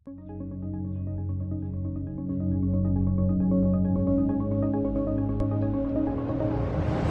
Hey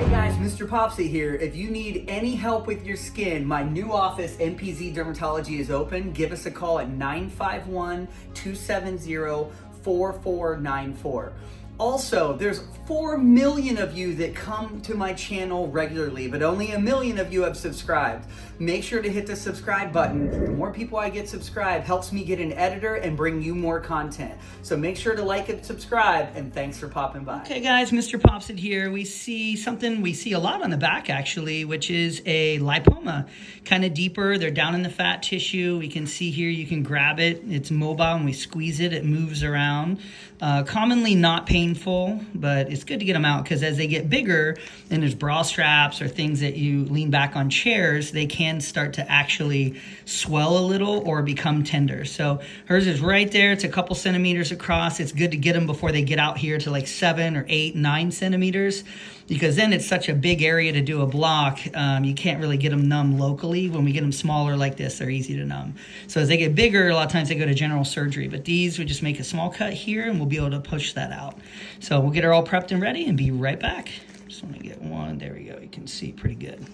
guys, MrPopZit here. If you need any help with your skin, my new office, MPZ Dermatology, is open. Give us a call at 951-270-4494. Also, there's 4 million of you that come to my channel regularly, but only 1 million of you have subscribed. Make sure to hit the subscribe button. The more people I get subscribed helps me get an editor and bring you more content. So make sure to like and subscribe, and thanks for popping by. Okay guys, MrPopZit here. We see something we see a lot on the back actually, which is a lipoma. Kind of deeper, they're down in the fat tissue. We can see here, you can grab it. It's mobile, and we squeeze it, it moves around. Commonly not painful, but it's good to get them out because as they get bigger and there's bra straps or things that you lean back on chairs, they can start to actually swell a little or become tender. So hers is right there. It's a couple centimeters across. It's good to get them before they get out here to like 7 or 8, 9 centimeters, because then it's such a big area to do a block. You can't really get them numb locally. When we get them smaller like this, they're easy to numb. So as they get bigger, a lot of times they go to general surgery, but these we just make a small cut here and we'll be able to push that out. So we'll get her all prepped and ready and be right back. Just want to get one. There we go. You can see pretty good.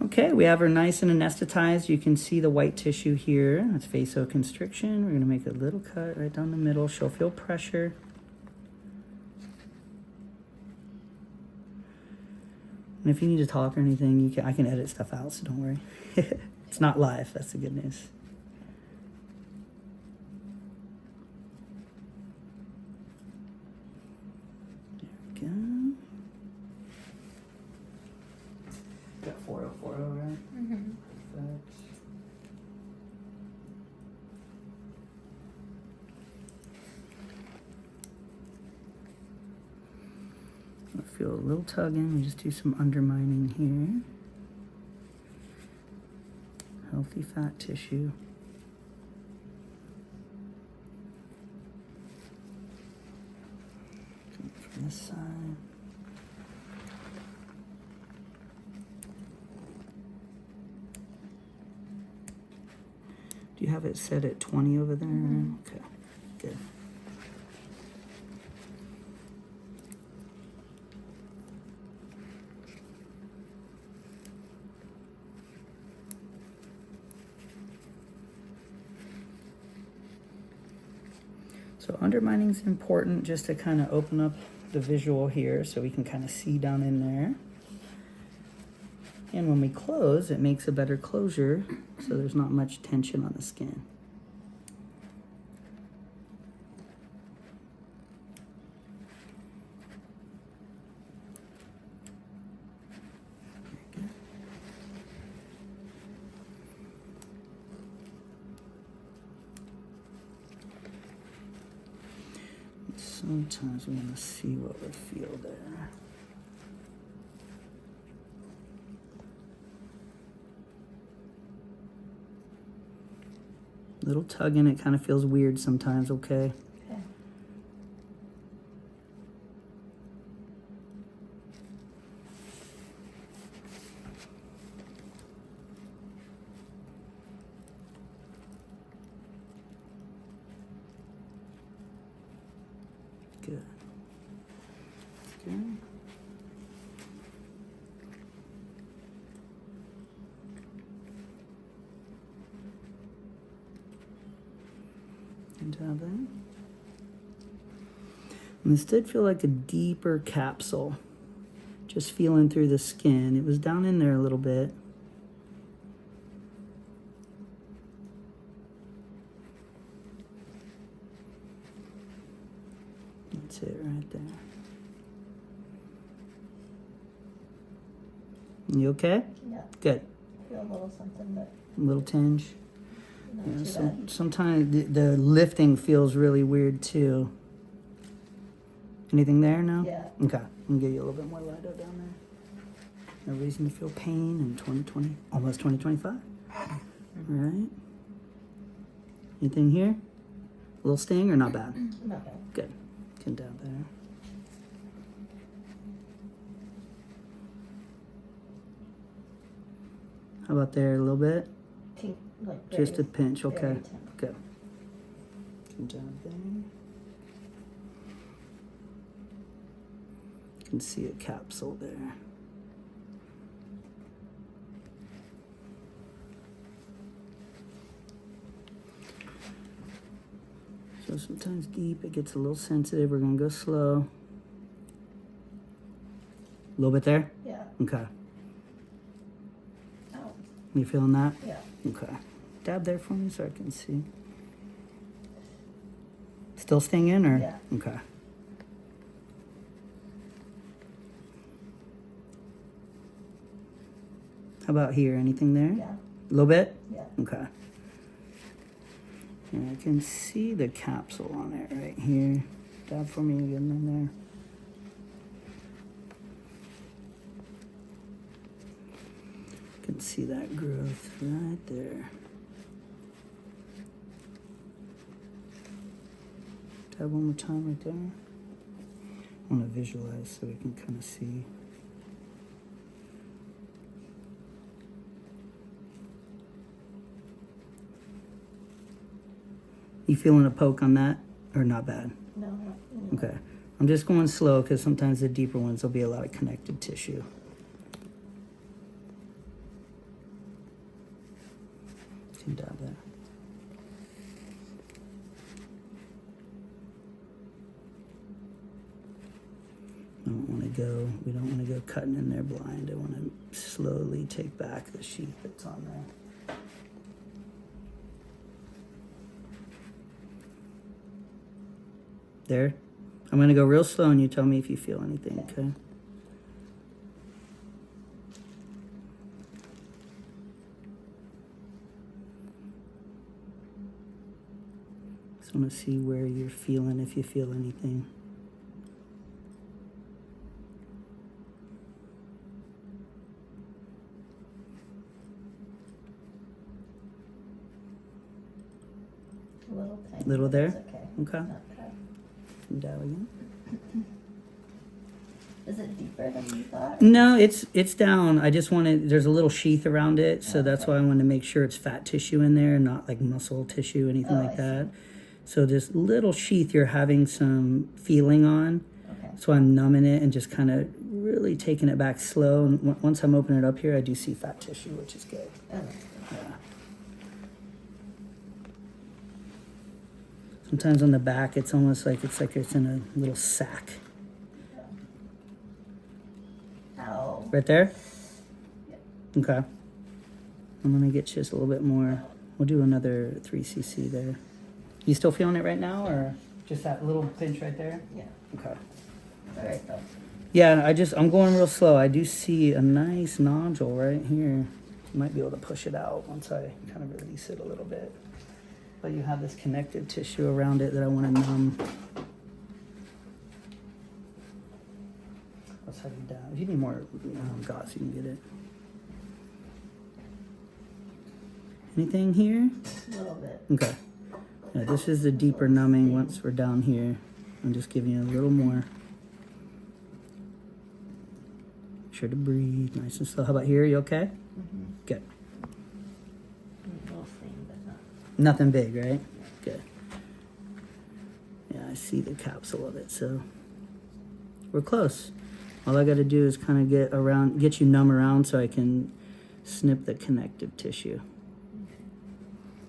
Okay, we have her nice and anesthetized. You can see the white tissue here. That's vasoconstriction. We're going to make a little cut right down the middle. She'll feel pressure. And if you need to talk or anything, I can edit stuff out, so don't worry. It's not live. That's the good news. There we go. Got 4040, right? Mm-hmm. Perfect. I feel a little tugging. We just do some undermining here. Healthy fat tissue. From this side. Do you have it set at 20 over there? Mm-hmm. Okay, good. So undermining is important just to kind of open up the visual here so we can kind of see down in there. And when we close, it makes a better closure so there's not much tension on the skin. Sometimes we want to see what would feel there. Little tugging, it kind of feels weird sometimes, okay? Okay. Good. Good. Down there. And this did feel like a deeper capsule, just feeling through the skin. It was down in there a little bit. That's it right there. You okay? Yeah. Good. I feel a little something, but A little tinge. not Yeah, too bad. sometimes the lifting feels really weird too. Anything there now? Yeah. Okay, I'm gonna give you a little bit more light out down there. No reason to feel pain in 2020, almost 2025. All right. Anything here? A little sting or not bad? Not bad. Good. Get down there. How about there a little bit? Like Just a very- pinch, very okay. tiny. Good. Down there. You can see a capsule there. So sometimes deep, it gets a little sensitive. We're gonna go slow. A little bit there? Yeah. Okay. Ow. You feeling that? Yeah. Okay. Dab there for me so I can see. Still staying in or? Yeah. Okay. How about here? Anything there? Yeah. A little bit? Yeah. Okay. And I can see the capsule on it right here. Dab for me again in there. Can see that growth right there. Tap one more time right there. I want to visualize so we can kind of see. You feeling a poke on that or not bad? No. Okay. I'm just going slow because sometimes the deeper ones will be a lot of connective tissue. Dab there. We don't want to go cutting in there blind. I want to slowly take back the sheath that's on there. There. I'm going to go real slow and you tell me if you feel anything, okay? Just want to see where you're feeling, if you feel anything. A little tiny. Little there? It's okay. Okay. Not bad. Dab again. Is it deeper than you thought? No, it's down. I just wanted, there's a little sheath around it, so that's why I wanted to make sure it's fat tissue in there and not like muscle tissue, anything like that. So this little sheath you're having some feeling on. Okay. So I'm numbing it and just kind of really taking it back slow. And once I'm opening it up here, I do see fat tissue, which is good. Oh, that's good. Yeah. Sometimes on the back, it's almost like it's in a little sack. Ow. Right there? Yep. Okay. I'm going to get just a little bit more. We'll do another 3 cc there. You still feeling it right now, or just that little pinch right there? Yeah. Okay. All right, though. Yeah, I'm going real slow. I do see a nice nodule right here. You might be able to push it out once I kind of release it a little bit. But you have this connective tissue around it that I want to numb. Let's have you down. If you need more gauze, you can get it. Anything here? A little bit. Okay. Yeah, this is the deeper numbing once we're down here. I'm just giving you a little more. Make sure to breathe nice and slow. How about here? You okay? Mm-hmm. Good. A little thing, but not. Nothing big, right? Good. Yeah, I see the capsule of it, so we're close. All I got to do is kind of get you numb around so I can snip the connective tissue.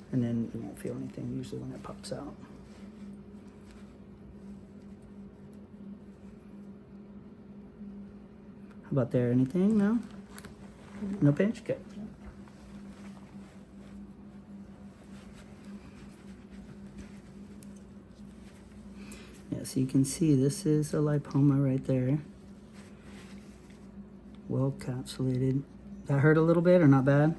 And then you won't feel anything usually when it pops out. How about there? Anything? No? No pinch? Good. Yeah, so you can see this is a lipoma right there. Well capsulated. That hurt a little bit or not bad?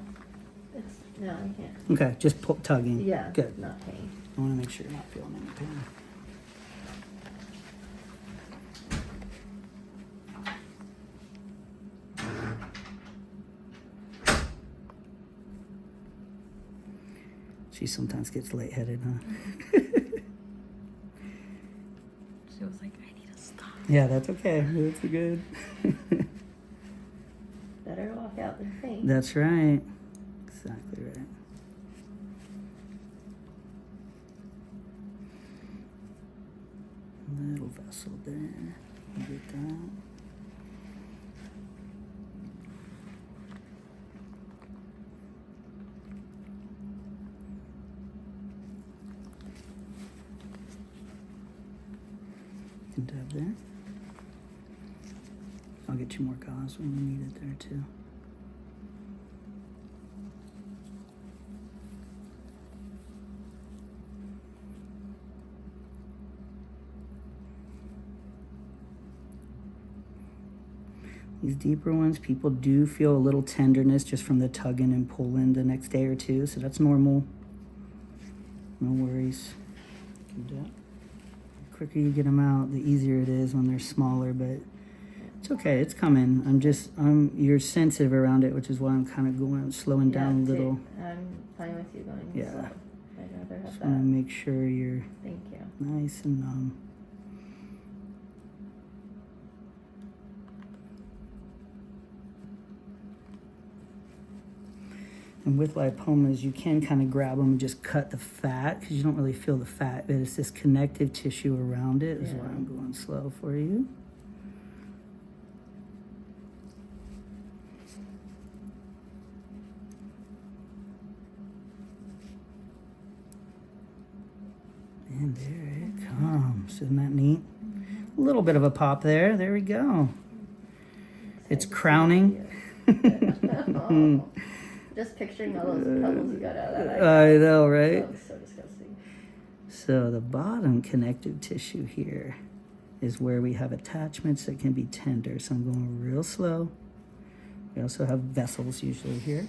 No, I can't. Okay, just tugging. Yeah. Good. Not pain. I want to make sure you're not feeling any pain. She sometimes gets lightheaded, huh? She was like, I need to stop. Yeah, that's okay. That's good. Better walk out than faint. That's right. Exactly right. vessel there. Get that. Dab there. I'll get you more gauze when you need it there too. These deeper ones, people do feel a little tenderness just from the tugging and pulling the next day or two, so that's normal. No worries. The quicker you get them out, the easier it is when they're smaller, but it's okay, it's coming. You're sensitive around it, which is why I'm kind of slowing down a little. I'm fine with you going slow. I'd rather have Just that. want to make sure you're Thank you. nice and numb. And with lipomas, you can kind of grab them and just cut the fat because you don't really feel the fat, but it's this connective tissue around it is why I'm going slow for you. And there it comes. Isn't that neat? A little bit of a pop there. There we go. It's crowning. Just picturing all those pebbles you got out of that. I know, right? That was so disgusting. So the bottom connective tissue here is where we have attachments that can be tender. So I'm going real slow. We also have vessels usually here.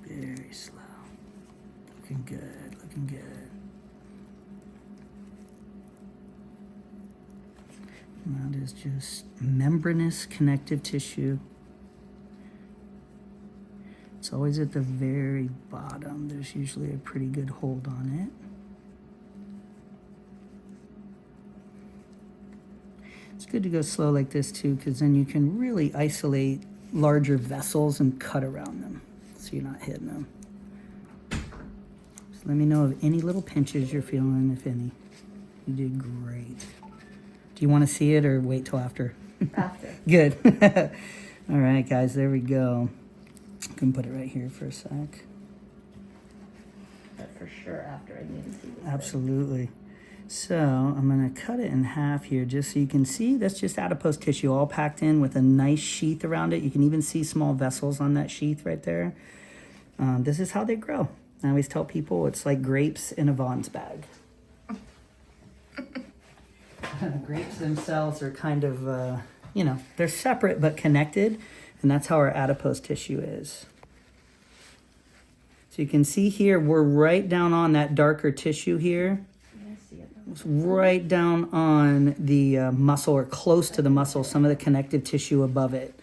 Very slow. Looking good, looking good. And that is just membranous connective tissue. It's always at the very bottom. There's usually a pretty good hold on it. It's good to go slow like this too, because then you can really isolate larger vessels and cut around them so you're not hitting them. Just let me know of any little pinches you're feeling, if any. You did great. Do you want to see it or wait till after? After. Good. All right, guys, there we go. I can put it right here for a sec. But for sure after I need to see this. Absolutely. So I'm going to cut it in half here just so you can see. That's just adipose tissue all packed in with a nice sheath around it. You can even see small vessels on that sheath right there. This is how they grow. I always tell people it's like grapes in a Vaughn's bag. Grapes themselves are kind of, they're separate but connected, and that's how our adipose tissue is. So you can see here, we're right down on that darker tissue here. It's right down on the muscle or close to the muscle, some of the connective tissue above it.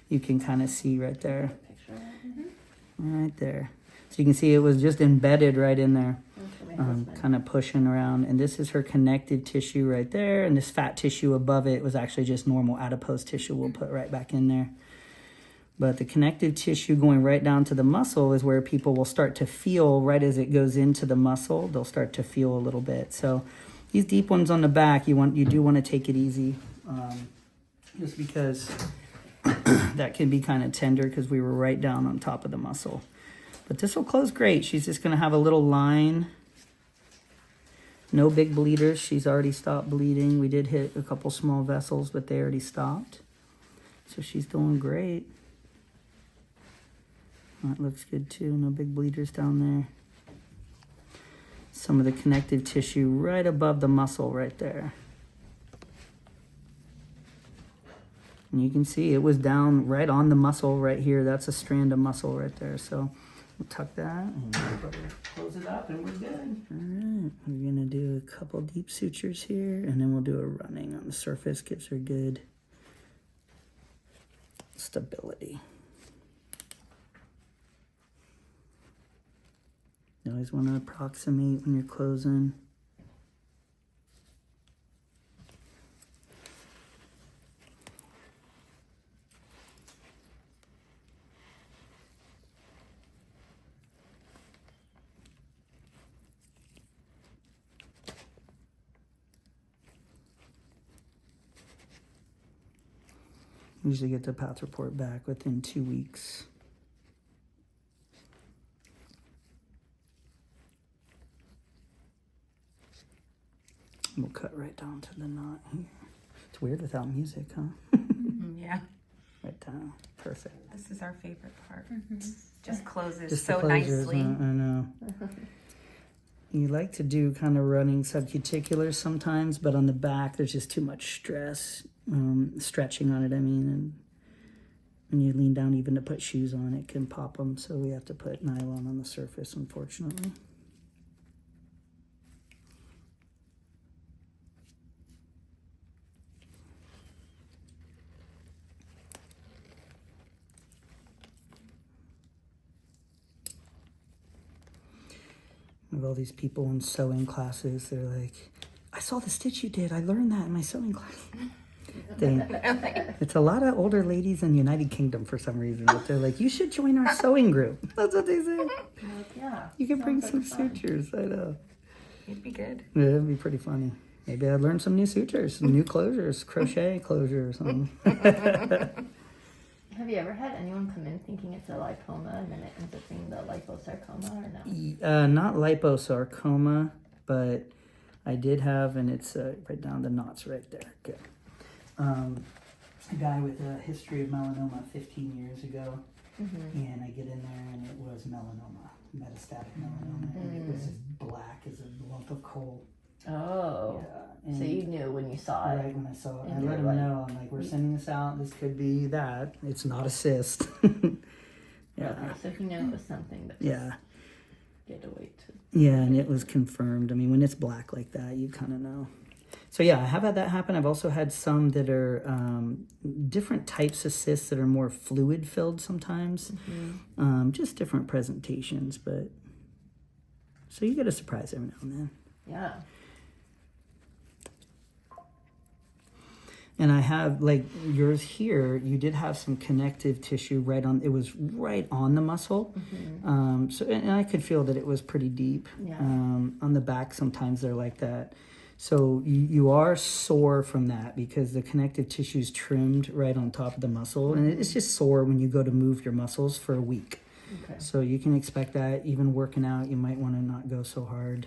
You can kind of see right there. Right there. So you can see it was just embedded right in there. Kind of pushing around, and this is her connective tissue right there, and this fat tissue above it was actually just normal adipose tissue we'll put right back in there. But the connective tissue going right down to the muscle is where people will start to feel right as it goes into the muscle. They'll start to feel a little bit. So these deep ones on the back, you do want to take it easy, just because that can be kind of tender because we were right down on top of the muscle. But this will close great. She's just going to have a little line. No big bleeders. She's already stopped bleeding. We did hit a couple small vessels, but they already stopped. So she's doing great. That looks good too. No big bleeders down there. Some of the connective tissue right above the muscle right there. And you can see it was down right on the muscle right here. That's a strand of muscle right there. So we'll tuck that and close it up and we're good. All right, we're gonna do a couple deep sutures here and then we'll do a running on the surface. Gives her good stability. You always want to approximate when you're closing. Usually get the path report back within 2 weeks. We'll cut right down to the knot here. It's weird without music, huh? Yeah. Right down. Perfect. This is our favorite part. Just closes Just so the closures, nicely. I know. You like to do kind of running subcuticulars sometimes, but on the back there's just too much stress, stretching on it, I mean, and when you lean down even to put shoes on, it can pop them, so we have to put nylon on the surface, unfortunately. Of all these people in sewing classes, they're like, I saw the stitch you did. I learned that in my sewing class. It's a lot of older ladies in the United Kingdom for some reason. But they're like, you should join our sewing group. That's what they say. Yeah. You can bring sounds some like fun. sutures. I know. It'd be good. Yeah, it'd be pretty funny. Maybe I'd learn some new sutures, some new closures, crochet closure or something. Have you ever had anyone come in thinking it's a lipoma and then it ends up being the liposarcoma or no? Not liposarcoma, but I did have, and it's right down the knots right there. Good. A guy with a history of melanoma 15 years ago, and I get in there and it was melanoma, metastatic melanoma, and it was as black as a lump of coal. Oh. Yeah, So you knew when you saw it. right when I saw it, And I let you're him like- know. I'm like, we're sending this out. This could be that. It's not a cyst. Yeah. Okay, so he knew it was something, but Yeah. you had to wait to. Yeah, and it was confirmed. I mean, when it's black like that, you kind of know. So yeah, I have had that happen. I've also had some that are different types of cysts that are more fluid filled sometimes. Just different presentations, but so you get a surprise every now and then. Yeah. And I have, like yours here, you did have some connective tissue right on, it was right on the muscle. So, and I could feel that it was pretty deep. Yeah. On the back, sometimes they're like that. So you are sore from that because the connective tissue is trimmed right on top of the muscle. And it's just sore when you go to move your muscles for a week. Okay. So you can expect that. Even working out, you might want to not go so hard.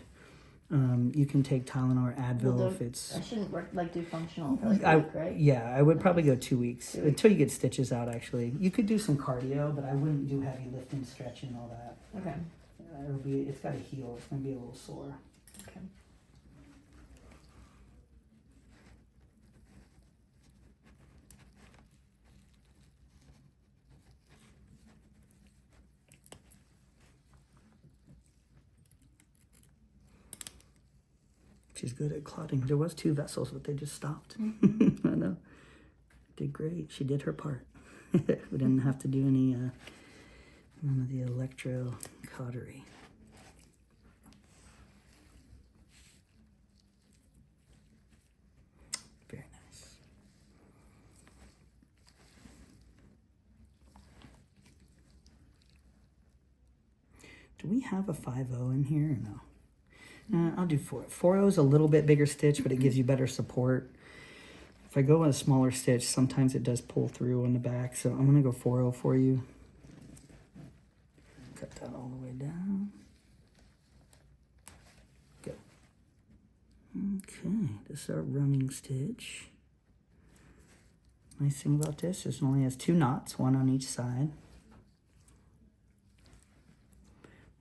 You can take Tylenol or Advil Well, if it's... I shouldn't work like do functional for like I, a week, right? yeah, I would probably go 2 weeks 2 weeks. until you get stitches out. Actually, you could do some cardio, but I wouldn't do heavy lifting, stretching, all that. Okay. It's got to heal. It's gonna be a little sore. Okay. She's good at clotting. There was 2 vessels, but they just stopped. I know. Did great. She did her part. We didn't have to do any none of the electro cautery. Very nice. Do we have a 5.0 in here or no? I'll do 4. 4.0 is a little bit bigger stitch, but it gives you better support. If I go with a smaller stitch, sometimes it does pull through on the back, so I'm going to go 4.0 for you. Cut that all the way down. Good. Okay, this is our running stitch. Nice thing about this is it only has 2 knots, 1 on each side.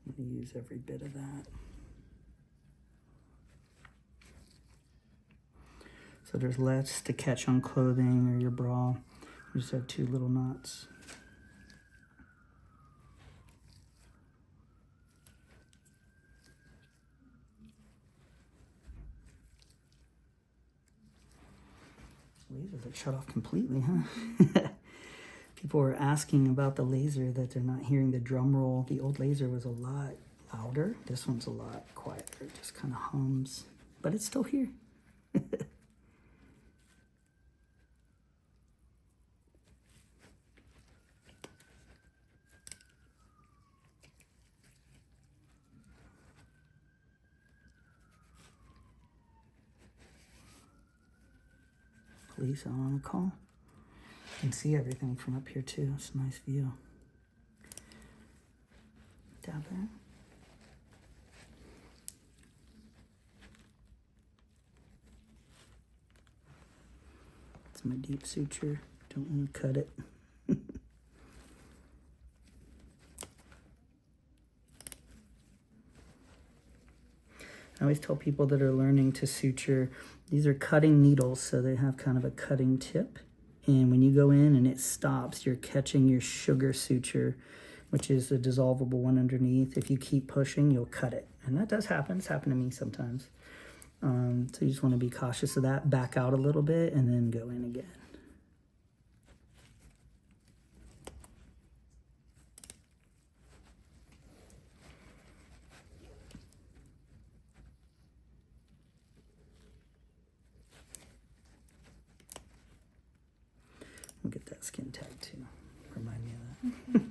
I'm going to use every bit of that. So there's less to catch on clothing or your bra. You just have 2 little knots. Lasers are shut off completely, huh? People were asking about the laser that they're not hearing the drum roll. The old laser was a lot louder. This one's a lot quieter. It just kind of hums, but it's still here. Police are on a call. can see everything from up here too. It's a nice view. Down there. It's my deep suture. Don't want to cut it. I always tell people that are learning to suture, these are cutting needles, so they have kind of a cutting tip. And when you go in and it stops, you're catching your sugar suture, which is a dissolvable one underneath. If you keep pushing, you'll cut it. And that does happen. It's happened to me sometimes. So you just want to be cautious of that. Back out a little bit and then go in again. We'll get that skin tag too. Remind me of that.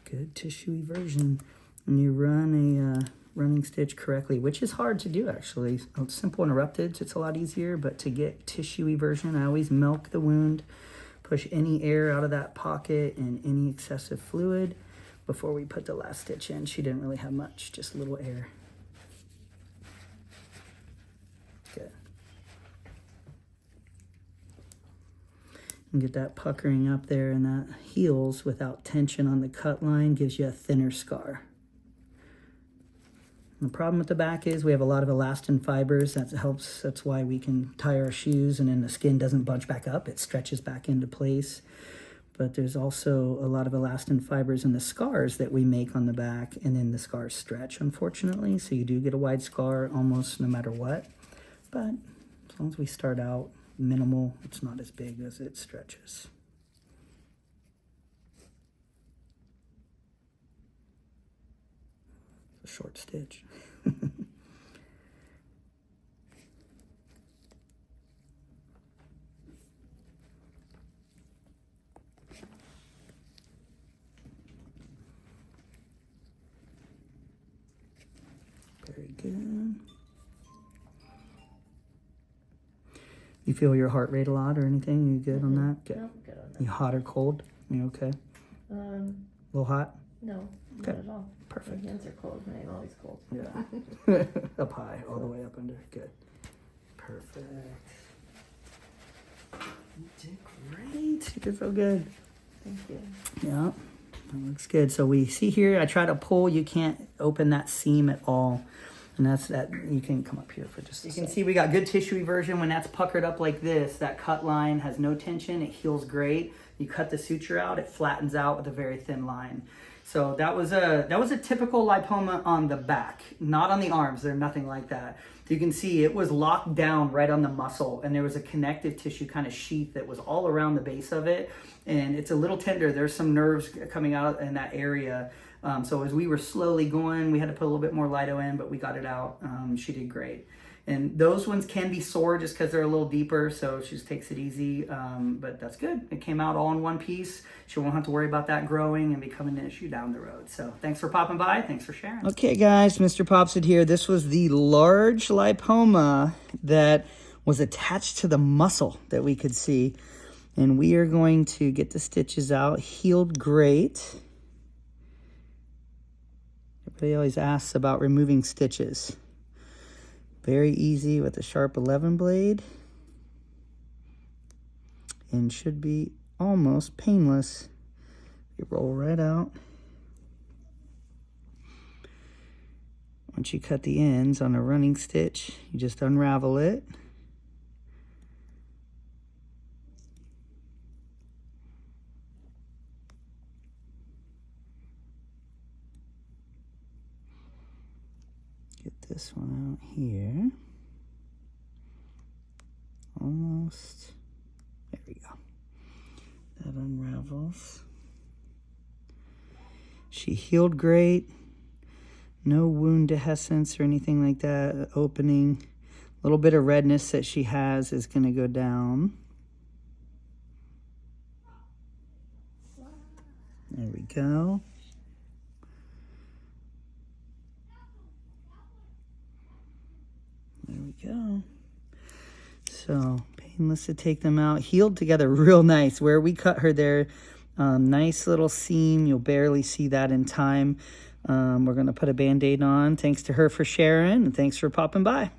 Good tissue eversion. When you run a running stitch correctly, which is hard to do actually. Simple interrupted, it's a lot easier, but to get tissue eversion, I always milk the wound, push any air out of that pocket and any excessive fluid before we put the last stitch in. She didn't really have much, just a little air. Good. And get that puckering up there, and that heals without tension on the cut line, gives you a thinner scar. The problem with the back is we have a lot of elastin fibers. That helps. That's why we can tie our shoes and then the skin doesn't bunch back up. It stretches back into place. But there's also a lot of elastin fibers in the scars that we make on the back, and then the scars stretch, unfortunately. So you do get a wide scar almost no matter what. But as long as we start out minimal, it's not as big as it stretches. A short stitch. Very good. You feel your heart rate a lot or anything? You good on that? Good. No, good on that. You hot or cold? You okay? A little hot? No, Okay. not at all. Perfect. My hands are cold, and I'm always cold. Yeah. Up high, all the way up under. Good. Perfect. You did great. You did so good. Thank you. Yeah, that looks good. So we see here, I try to pull. You can't open that seam at all. And that's that. You can come up here for just a second. You can see we got good tissue eversion. When that's puckered up like this, that cut line has no tension. It heals great. You cut the suture out, it flattens out with a very thin line. So that was a typical lipoma on the back, not on the arms. They're nothing like that. You can see it was locked down right on the muscle, and there was a connective tissue kind of sheath that was all around the base of it, and it's a little tender. There's some nerves coming out in that area. So as we were slowly going, we had to put a little bit more lido in, but we got it out. She did great. And those ones can be sore just because they're a little deeper, so she just takes it easy, but that's good. It came out all in one piece. She won't have to worry about that growing and becoming an issue down the road. So thanks for popping by. Thanks for sharing. Okay, guys, MrPopZit here. This was the large lipoma that was attached to the muscle that we could see. And we are going to get the stitches out. Healed great. Everybody always asks about removing stitches. Very easy with a sharp 11 blade, and should be almost painless. You roll right out. Once you cut the ends on a running stitch, you just unravel it. Get this one out here. Almost. There we go. That unravels. She healed great. No wound dehiscence or anything like that. Opening. A little bit of redness that she has is going to go down. There we go. There we go. So painless to take them out. Healed together real nice. Where we cut her there, nice little seam. You'll barely see that in time. We're going to put a Band-Aid on. Thanks to her for sharing, and thanks for popping by.